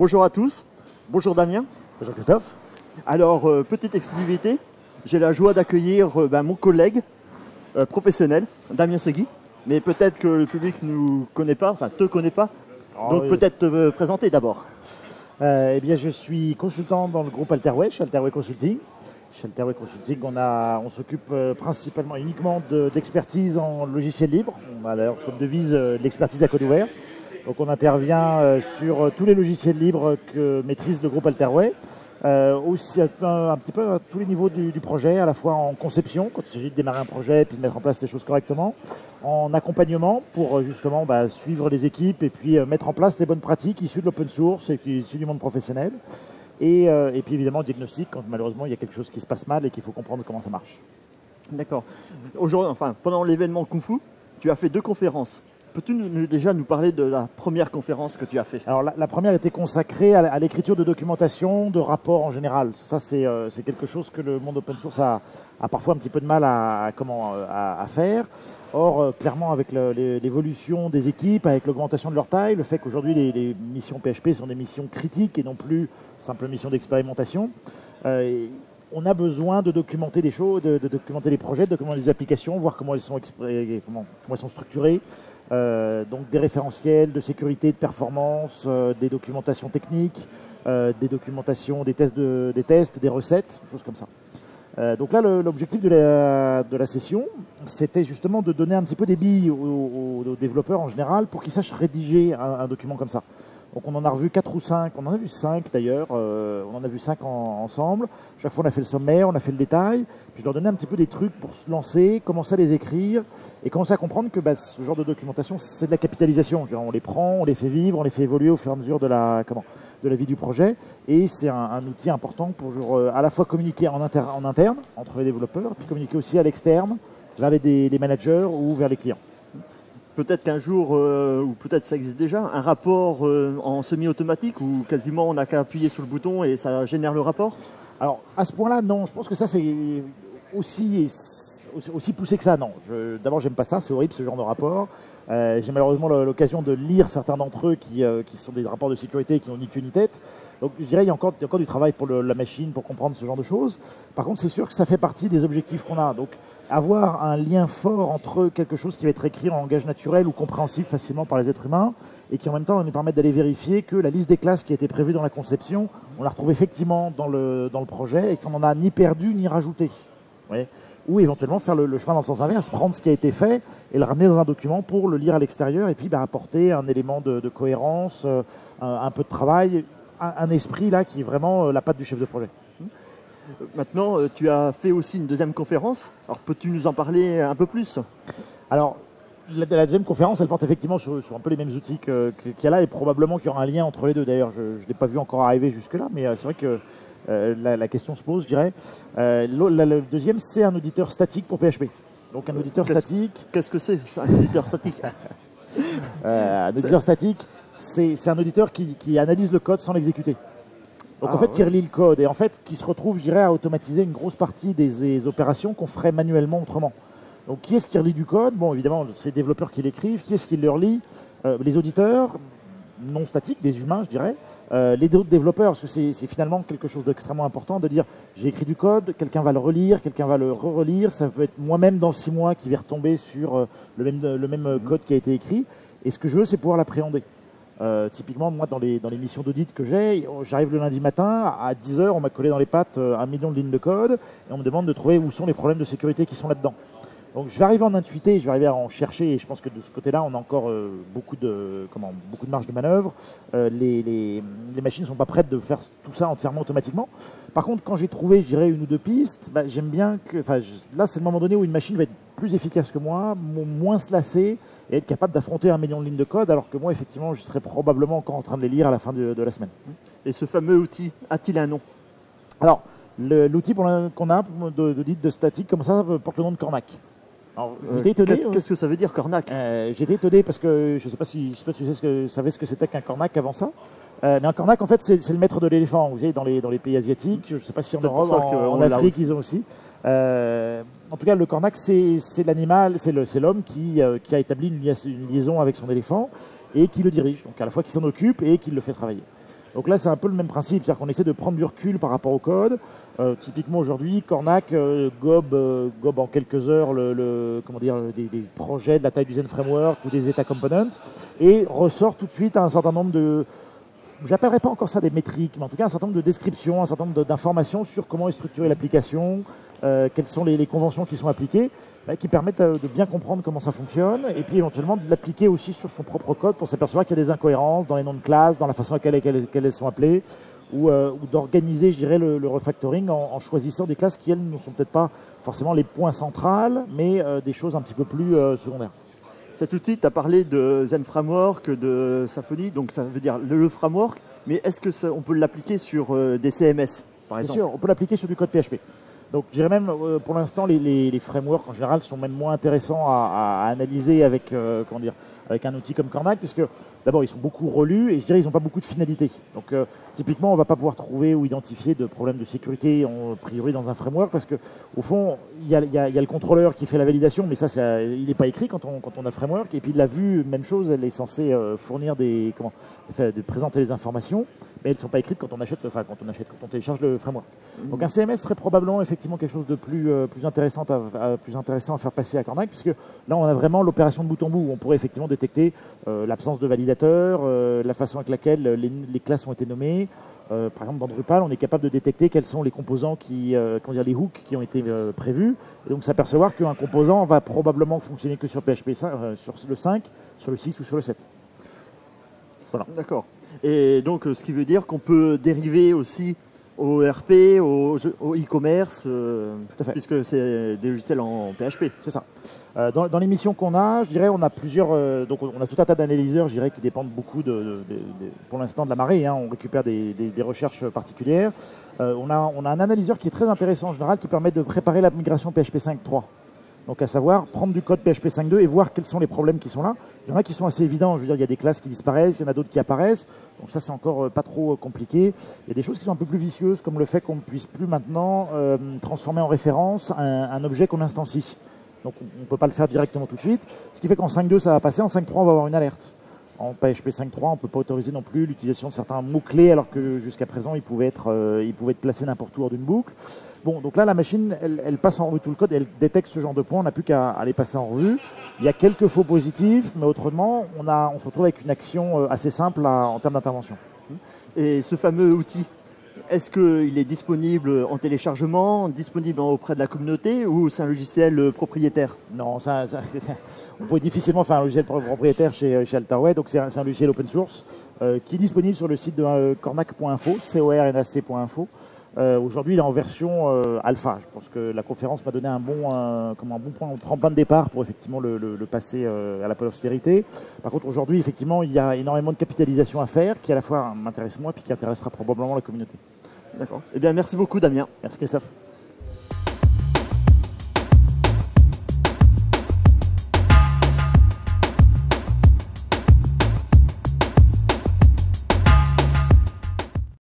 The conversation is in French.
Bonjour à tous, bonjour Damien. Bonjour Christophe. Alors, petite exclusivité, j'ai la joie d'accueillir mon collègue professionnel, Damien Segui. Mais peut-être que le public ne nous connaît pas, enfin te connaît pas. Donc peut-être te présenter d'abord. Eh bien, je suis consultant dans le groupe Alterway, chez Alterway Consulting. Chez Alterway Consulting, on s'occupe principalement, uniquement d'expertise en logiciel libre. On a d'ailleurs comme devise l'expertise à code ouvert. Donc on intervient sur tous les logiciels libres que maîtrise le groupe Alterway. Aussi un petit peu à tous les niveaux du projet, à la fois en conception, quand il s'agit de démarrer un projet et puis de mettre en place les choses correctement, en accompagnement pour justement suivre les équipes et puis mettre en place les bonnes pratiques issues de l'open source et puis issues du monde professionnel. Et puis évidemment diagnostic quand malheureusement il y a quelque chose qui se passe mal et qu'il faut comprendre comment ça marche. D'accord. Aujourd'hui, pendant l'événement Kung Fu, tu as fait 2 conférences. Peux-tu déjà nous parler de la première conférence que tu as fait? Alors la première était consacrée à l'écriture de documentation, de rapports en général. Ça c'est quelque chose que le monde open source a parfois un petit peu de mal à faire. Or clairement avec l'évolution des équipes, avec l'augmentation de leur taille, le fait qu'aujourd'hui les missions PHP sont des missions critiques et non plus simples missions d'expérimentation, on a besoin de documenter des choses, de documenter les projets, de documenter les applications, voir comment elles sont structurées. Donc des référentiels de sécurité, de performance, des documentations techniques, des documentations des tests, des recettes, choses comme ça. Donc là, l'objectif de la session, c'était justement de donner un petit peu des billes aux développeurs en général pour qu'ils sachent rédiger un document comme ça. Donc on en a revu 4 ou 5, on en a vu 5 d'ailleurs, on en a vu 5 ensemble. Chaque fois on a fait le sommaire, on a fait le détail. Puis je leur donnais un petit peu des trucs pour se lancer, commencer à les écrire et commencer à comprendre que ce genre de documentation c'est de la capitalisation. On les prend, on les fait vivre, on les fait évoluer au fur et à mesure de la vie du projet. Et c'est un outil important pour à la fois communiquer en interne entre les développeurs, puis communiquer aussi à l'externe, vers les managers ou vers les clients. Peut-être qu'un jour, ou peut-être ça existe déjà, un rapport en semi-automatique où quasiment on n'a qu'à appuyer sur le bouton et ça génère le rapport? Alors à ce point-là, non. Je pense que ça c'est aussi poussé que ça, non. D'abord, j'aime pas ça, c'est horrible ce genre de rapport. J'ai malheureusement l'occasion de lire certains d'entre eux qui sont des rapports de sécurité qui n'ont ni queue ni tête. Donc je dirais qu'il y a encore du travail pour la machine pour comprendre ce genre de choses. Par contre, c'est sûr que ça fait partie des objectifs qu'on a. Donc avoir un lien fort entre quelque chose qui va être écrit en langage naturel ou compréhensible facilement par les êtres humains et qui en même temps va nous permettre d'aller vérifier que la liste des classes qui a été prévue dans la conception, on la retrouve effectivement dans le projet et qu'on n'en a ni perdu ni rajouté. Ouais. Ou éventuellement faire le chemin dans le sens inverse, prendre ce qui a été fait et le ramener dans un document pour le lire à l'extérieur et puis apporter un élément de cohérence, un peu de travail, un esprit là qui est vraiment la patte du chef de projet. Maintenant, tu as fait aussi une 2e conférence. Alors peux-tu nous en parler un peu plus? Alors la 2e conférence, elle porte effectivement sur un peu les mêmes outils qu'il y a là et probablement qu'il y aura un lien entre les deux. D'ailleurs, je ne l'ai pas vu encore arriver jusque-là, mais c'est vrai que la question se pose, je dirais. Le 2e, c'est un auditeur statique pour PHP. Donc un auditeur statique... Qu'est-ce que c'est un auditeur statique? Un auditeur statique, c'est un auditeur qui analyse le code sans l'exécuter. Donc en fait, qui relie le code et en fait, qui se retrouve, je dirais, à automatiser une grosse partie des opérations qu'on ferait manuellement autrement. Donc qui est-ce qui relie du code? Bon, évidemment, c'est les développeurs qui l'écrivent. Qui est-ce qui le relie? Les auditeurs non statiques, des humains, je dirais. Les autres développeurs, parce que c'est finalement quelque chose d'extrêmement important de dire j'ai écrit du code, quelqu'un va le relire, quelqu'un va le relire. Ça peut être moi-même dans 6 mois qui vais retomber sur le même code qui a été écrit. Et ce que je veux, c'est pouvoir l'appréhender. Typiquement, moi, dans les missions d'audit que j'arrive le lundi matin, à 10 h, on m'a collé dans les pattes 1 million de lignes de code et on me demande de trouver où sont les problèmes de sécurité qui sont là-dedans. Donc je vais arriver à en intuiter, je vais arriver à en chercher et je pense que de ce côté-là, on a encore beaucoup de marge de manœuvre. Les machines ne sont pas prêtes de faire tout ça entièrement automatiquement. Par contre, quand j'ai trouvé, je dirais, 1 ou 2 pistes, j'aime bien que... Là, c'est le moment donné où une machine va être plus efficace que moi, moins se lasser et être capable d'affronter 1 million de lignes de code, alors que moi, effectivement, je serais probablement encore en train de les lire à la fin de la semaine. Et ce fameux outil, a-t-il un nom? Alors, l'outil qu'on a d'audit de statique, comme ça porte le nom de Cornac. J'étais étonné. Qu'est-ce que ça veut dire Cornac? J'étais étonné parce que je ne sais pas si toi tu savais ce que c'était qu'un Cornac avant ça. Mais un Cornac, en fait, c'est le maître de l'éléphant. Vous savez, dans les pays asiatiques, je ne sais pas si en Europe, en Afrique, ils ont aussi. En tout cas, le Cornac, c'est l'animal, c'est l'homme qui a établi une liaison avec son éléphant et qui le dirige. Donc à la fois qui s'en occupe et qui le fait travailler. Donc là, c'est un peu le même principe, c'est-à-dire qu'on essaie de prendre du recul par rapport au code. Typiquement aujourd'hui, Cornac gobe en quelques heures comment dire, des projets de la taille du Zen Framework ou des Eta Components et ressort tout de suite un certain nombre de... J'appellerais pas encore ça des métriques, mais en tout cas un certain nombre de descriptions, un certain nombre d'informations sur comment est structurée l'application, quelles sont les conventions qui sont appliquées, qui permettent de bien comprendre comment ça fonctionne, et puis éventuellement de l'appliquer aussi sur son propre code pour s'apercevoir qu'il y a des incohérences dans les noms de classes, dans la façon à laquelle elles sont appelées, ou d'organiser, je dirais, le refactoring en choisissant des classes qui, elles, ne sont peut-être pas forcément les points centrales, mais des choses un petit peu plus secondaires. Cet outil, tu as parlé de Zen Framework, de Symfony, donc ça veut dire le framework, mais est-ce qu'on peut l'appliquer sur des CMS, par exemple? Bien sûr, on peut l'appliquer sur du code PHP. Donc je dirais même, pour l'instant, les frameworks en général sont même moins intéressants à analyser avec, comment dire, avec un outil comme Cornac, puisque d'abord ils sont beaucoup relus et je dirais ils n'ont pas beaucoup de finalité. Donc typiquement on ne va pas pouvoir trouver ou identifier de problèmes de sécurité a priori dans un framework, parce qu'au fond il y a le contrôleur qui fait la validation, mais ça il n'est pas écrit quand on a framework, et puis la vue, même chose, elle est censée fournir de présenter les informations, mais elles ne sont pas écrites quand on télécharge le framework. Donc un CMS serait probablement effectivement quelque chose de plus intéressant à faire passer à Cornac, puisque là on a vraiment l'opération de bout en bout, où on pourrait effectivement détecter l'absence de validateur, la façon avec laquelle les classes ont été nommées. Par exemple, dans Drupal, on est capable de détecter quels sont les composants les hooks qui ont été prévus, et donc s'apercevoir qu'un composant va probablement fonctionner que sur PHP 5, sur le 5, sur le 6 ou sur le 7. Voilà. D'accord. Et donc, ce qui veut dire qu'on peut dériver aussi au RP, au e-commerce, puisque c'est des logiciels en PHP. C'est ça. Dans les missions qu'on a, je dirais, on a plusieurs. Donc, on a tout un tas d'analyseurs, je dirais, qui dépendent beaucoup pour l'instant de la marée. Hein. On récupère des recherches particulières. On a un analyseur qui est très intéressant en général, qui permet de préparer la migration PHP 5.3. Donc à savoir prendre du code PHP 5.2 et voir quels sont les problèmes qui sont là. Il y en a qui sont assez évidents, je veux dire, il y a des classes qui disparaissent, il y en a d'autres qui apparaissent, donc ça c'est encore pas trop compliqué. Il y a des choses qui sont un peu plus vicieuses, comme le fait qu'on ne puisse plus maintenant transformer en référence un objet qu'on instancie. Donc on ne peut pas le faire directement tout de suite, ce qui fait qu'en 5.2 ça va passer, en 5.3 on va avoir une alerte. En PHP 5.3, on ne peut pas autoriser non plus l'utilisation de certains mots-clés, alors que jusqu'à présent, ils pouvaient être placés n'importe où hors d'une boucle. Bon, donc là, la machine, elle passe en revue tout le code, elle détecte ce genre de points, on n'a plus qu'à les passer en revue. Il y a quelques faux positifs, mais autrement, on se retrouve avec une action assez simple en termes d'intervention. Et ce fameux outil, est-ce qu'il est disponible en téléchargement, disponible auprès de la communauté, ou c'est un logiciel propriétaire? Non, on peut difficilement faire un logiciel propriétaire chez Alterway, donc c'est un logiciel open source qui est disponible sur le site de cornac.info, cornac.info. Aujourd'hui, il est en version alpha. Je pense que la conférence m'a donné un bon tremplin de départ pour effectivement le passer à la postérité. Par contre, aujourd'hui, effectivement, il y a énormément de capitalisation à faire, qui à la fois m'intéresse moi, puis qui intéressera probablement la communauté. D'accord. Eh bien, merci beaucoup, Damien. Merci, Christophe.